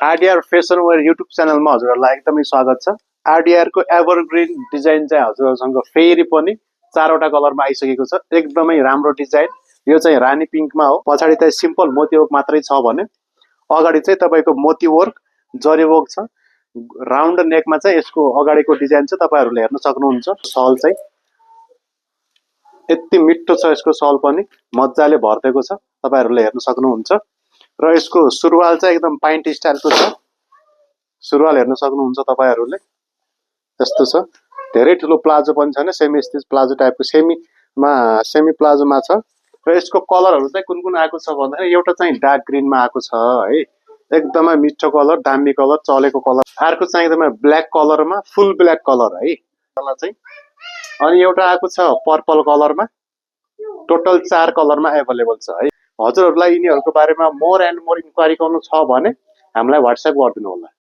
RDR fashion where YouTube च्यानलमा हजुरहरूलाई एकदमै स्वागत छ। आरडीआर को एभरग्रीन डिजाइन चाहिँ हजुरहरूसँग फेरि पनि चारवटा कलरमा आइसकेको छ। एकदमै राम्रो डिजाइन। यो चाहिँ रानी पिङ्कमा हो। पछाडि चाहिँ सिम्पल मोती वर्क मात्रै छ भने अगाडि चाहिँ तपाईको मोती वर्क जरी वर्क छ। राउन्ड नेकमा चाहिँ यसको अगाडिको डिजाइन चाहिँ तपाईहरुले हेर्न सक्नुहुन्छ। सल चाहिँ यति मिठो छ। यसको सल पनि मज्जाले भर्देको छ, तपाईहरुले हेर्न सक्नुहुन्छ। र यसको सुरुवाल चाहिँ एकदम पाइन्ट स्टाइलको छ। सुरुवाल हेर्न सक्नुहुन्छ तपाईहरुले, यस्तो छ। धेरै ठुलो प्लाजो पनि छैन, सेमी स्टिच प्लाजो टाइपको सेमी प्लाजोमा छ। र यसको कलरहरु चाहिँ कुन कुन आएको छ भन्दाखेरि एउटा चाहिँ डार्क ग्रीनमा आएको छ है, एकदमै मिठो कलर, दामी कलर, चलेको कलर। अर्को चाहिँ एकदमै ब्ल्याक कलरमा, फुल ब्ल्याक कलर है कलर चाहिँ। अनि एउटा आएको छ पर्पल कलरमा। टोटल 4 कलरमा अवेलेबल छ है। हजुरहरुलाई यिनीहरुको बारेमा मोर एन्ड मोर इन्क्वायरी गर्नु छ भने हामीलाई व्हाट्सएप गरिदिनु होला।